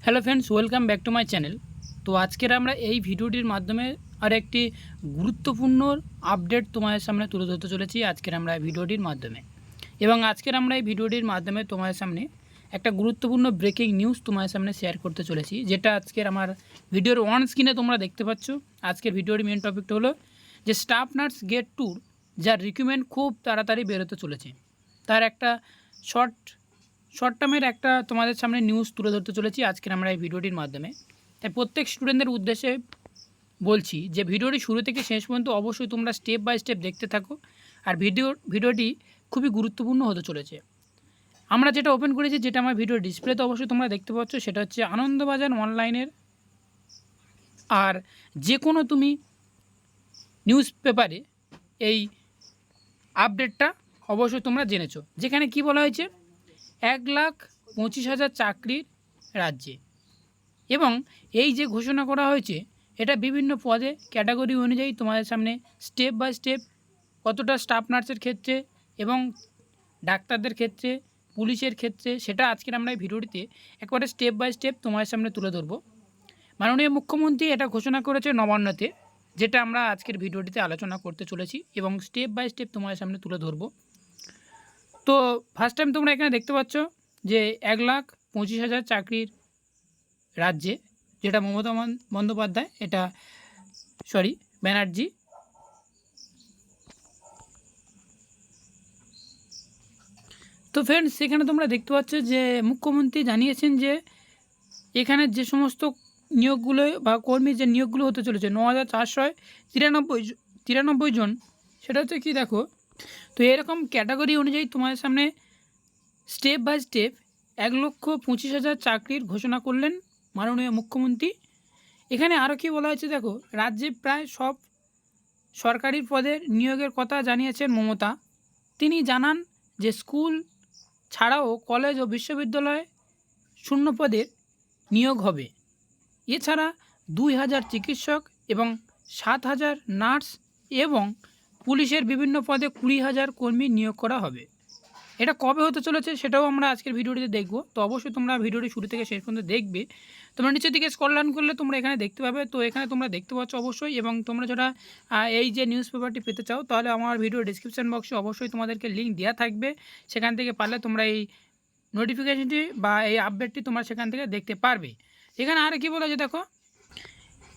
Hello friends, welcome back to my channel. তো আজকের আমরা এই ভিডিওটির মাধ্যমে আর একটি গুরুত্বপূর্ণ আপডেট তোমাদের সামনে তুলে ধরতে চলেছি আজকের আমরা ভিডিওটির মাধ্যমে। এবং আজকের আমরা এই ভিডিওটির মাধ্যমে তোমাদের সামনে একটা গুরুত্বপূর্ণ ব্রেকিং নিউজ তোমাদের সামনে শেয়ার করতে চলেছি, যেটা আজকের আমার ভিডিওর অন স্ক্রিনে তোমরা দেখতে পাচ্ছ। আজকের ভিডিওর মেন টপিকটা হলো যে স্টাফ নার্স গেট ট্যুর, যার রিক্রুটমেন্ট খুব তাড়াতাড়ি বেরোতে চলেছে, তার একটা শর্ট টার্মের একটা তোমাদের সামনে নিউজ তুলে ধরতে চলেছি আজকের আমরা এই ভিডিওটির মাধ্যমে। তাই প্রত্যেক স্টুডেন্টদের উদ্দেশ্যে বলছি যে ভিডিওটি শুরু থেকে শেষ পর্যন্ত অবশ্যই তোমরা স্টেপ বাই স্টেপ দেখতে থাকো। আর ভিডিওটি খুবই গুরুত্বপূর্ণ হতে চলেছে। আমরা যেটা ওপেন করেছি, যেটা আমার ভিডিও ডিসপ্লেতে অবশ্যই তোমরা দেখতে পাচ্ছ, সেটা হচ্ছে আনন্দবাজার অনলাইনের। আর যে কোনো তুমি নিউজ পেপারে এই আপডেটটা অবশ্যই তোমরা জেনেছো, যেখানে কি বলা হয়েছে 1,25,000 চাকরির রাজ্যে। এবং এই যে ঘোষণা করা হয়েছে, এটা বিভিন্ন পদে ক্যাটাগরি অনুযায়ী তোমাদের সামনে স্টেপ বাই স্টেপ কতটা স্টাফ নার্সের ক্ষেত্রে এবং ডাক্তারদের ক্ষেত্রে, পুলিশের ক্ষেত্রে, সেটা আজকের আমরা এই ভিডিওটিতে একবারে স্টেপ বাই স্টেপ তোমাদের সামনে তুলে ধরবো। মাননীয় মুখ্যমন্ত্রী এটা ঘোষণা করেছে নবান্নতে, যেটা আমরা আজকের ভিডিওটিতে আলোচনা করতে চলেছি এবং স্টেপ বাই স্টেপ তোমাদের সামনে তুলে ধরবো। তো ফার্স্ট টাইম তোমরা এখানে দেখতে পাচ্ছ যে 1,25,000 চাকরির রাজ্যে, যেটা মমতা বন্দ্যোপাধ্যায়, এটা ব্যানার্জি। তো ফ্রেন্ডস, সেখানে তোমরা দেখতে পাচ্ছ যে মুখ্যমন্ত্রী জানিয়েছেন যে এখানে যে সমস্ত নিয়োগগুলো বা কর্মীর যে নিয়োগগুলো হতে চলেছে 9,493 জন, সেটা হচ্ছে কি দেখো। তো এরকম ক্যাটাগরি অনুযায়ী তোমাদের সামনে স্টেপ বাই স্টেপ 1,25,000 চাকরির ঘোষণা করলেন মাননীয় মুখ্যমন্ত্রী। এখানে আরও কী বলা হয়েছে দেখো, রাজ্যে প্রায় সব সরকারি পদের নিয়োগের কথা জানিয়েছেন মমতা। তিনি জানান যে স্কুল ছাড়াও কলেজ ও বিশ্ববিদ্যালয়ে শূন্য পদের নিয়োগ হবে। এছাড়া 2,000 চিকিৎসক এবং 7,000 নার্স এবং পুলিশের বিভিন্ন পদে 20,000 কর্মী নিয়োগ করা হবে। এটা কবে হতে চলেছে সেটাও আমরা আজকের ভিডিওটিতে দেখব। তো অবশ্যই তোমরা ভিডিওটি শুরু থেকে শেষ পর্যন্ত দেখবে। তোমরা নিচের দিকে স্ক্রল ডাউন করলে তোমরা এখানে দেখতে পাবে। তো এখানে তোমরা দেখতে পাচ্ছ অবশ্যই। এবং তোমরা যারা এই যে নিউজ পেপারটি পেতে চাও, তাহলে আমার ভিডিও ডিসক্রিপশান বক্সে অবশ্যই তোমাদেরকে লিঙ্ক দেওয়া থাকবে। সেখান থেকে পারলে তোমরা এই নোটিফিকেশনটি বা এই আপডেটটি তোমরা সেখান থেকে দেখতে পারবে। এখানে আর কি বলা আছে দেখো,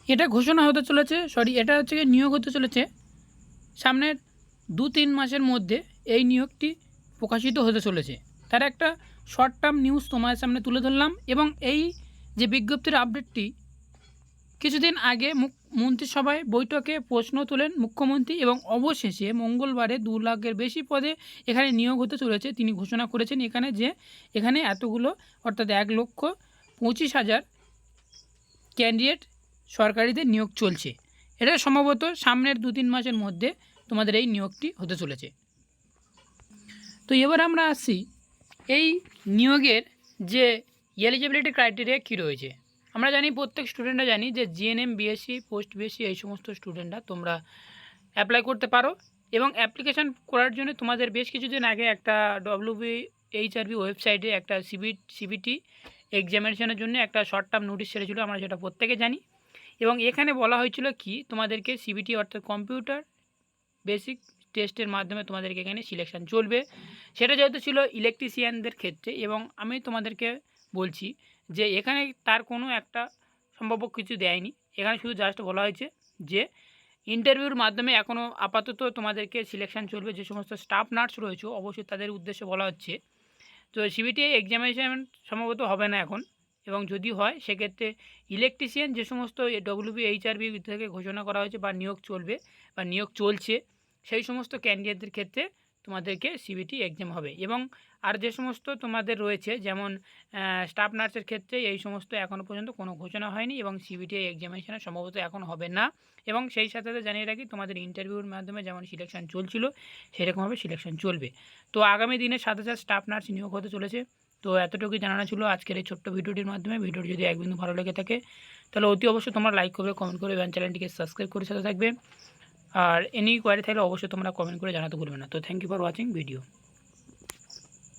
এটা ঘোষণা হতে চলেছে, এটা হচ্ছে নিয়োগ হতে চলেছে সামনের 2-3 মাসের মধ্যে। এই নিয়োগটি প্রকাশিত হতে চলেছে, তার একটা শর্ট টার্ম নিউজ তোমাদের সামনে তুলে ধরলাম। এবং এই যে বিজ্ঞপ্তির আপডেটটি, কিছুদিন আগে মন্ত্রিসভায় বৈঠকে প্রশ্ন তোলেন মুখ্যমন্ত্রী এবং অবশেষে মঙ্গলবারে 2 লাখের বেশি পদে এখানে নিয়োগ হতে চলেছে। তিনি ঘোষণা করেছেন এখানে এতগুলো, অর্থাৎ 1,25,000 ক্যান্ডিডেট সরকারিতে নিয়োগ চলছে। এটা সম্ভবত সামনের 2-3 মাসের মধ্যে তোমাদের এই নিয়োগটি হতে চলেছে। তো এবার আমরা আসছি এই নিয়োগের যে এলিজিবিলিটি ক্রাইটেরিয়া কী রয়েছে। আমরা জানি, প্রত্যেক স্টুডেন্টরা জানি যে জিএনএম, বিএসসি, পোস্ট বিএসসি এই সমস্ত স্টুডেন্টরা তোমরা অ্যাপ্লাই করতে পারো। এবং অ্যাপ্লিকেশান করার জন্য তোমাদের বেশ কিছুদিন আগে একটা WBHRB ওয়েবসাইটে একটা সিবিটি এক্সামিনেশনের জন্য একটা শর্ট টার্ম নোটিশ ছেড়েছিল, আমরা সেটা প্রত্যেকে জানি। এবং এখানে বলা হয়েছিল কি, তোমাদেরকে সিবিটি অর্থাৎ কম্পিউটার বেসিক টেস্টের মাধ্যমে তোমাদেরকে এখানে সিলেকশান চলবে। সেটা যেহেতু ছিল ইলেকট্রিশিয়ানদের ক্ষেত্রে, এবং আমি তোমাদেরকে বলছি যে এখানে তার কোনো একটা সম্ভাব্য কিছু দেয়নি। এখানে শুধু জাস্ট বলা হয়েছে যে ইন্টারভিউর মাধ্যমে এখনও আপাতত তোমাদেরকে সিলেকশান চলবে। যে সমস্ত স্টাফ নার্স রয়েছে অবশ্যই তাদের উদ্দেশ্যে বলা হচ্ছে। তো সিবিটি এক্সামিনেশান সম্ভবত হবে না এখন, এবং যদি হয় সেক্ষেত্রে ইলেকট্রিশিয়ান যে সমস্ত WBHRB থেকে ঘোষণা করা হয়েছে বা নিয়োগ চলবে বা নিয়োগ চলছে, সেই সমস্ত ক্যান্ডিডেটদের ক্ষেত্রে তোমাদেরকে সিবিটি এক্সাম হবে। এবং আর যে সমস্ত তোমাদের রয়েছে, যেমন স্টাফ নার্সের ক্ষেত্রে এই সমস্ত এখনও পর্যন্ত কোনো ঘোষণা হয়নি এবং সিবিটি এক্সামিনেশানে সম্ভবত এখন হবে না। এবং সেই সাথে সাথে জানিয়ে রাখি, তোমাদের ইন্টারভিউর মাধ্যমে যেমন সিলেকশান চলছিল সেরকমভাবে সিলেকশান চলবে। তো আগামী দিনে 7,000 স্টাফ নার্স নিয়োগ হতে চলেছে। তো এতটুকুই জানানো ছিল আজকের এই ছোট্ট ভিডিওটির মাধ্যমে। ভিডিওটি যদি এক বিন্দু ভালো লেগে থাকে তাহলে অতি অবশ্যই তোমরা লাইক করবে, কমেন্ট করবে এবং চ্যানেলটিকে সাবস্ক্রাইব করে সাথে থাকবে। আর এনি কোয়ারি থাকলে অবশ্যই তোমরা কমেন্ট করে জানাতে ভুলবে না। তো thank you for watching video.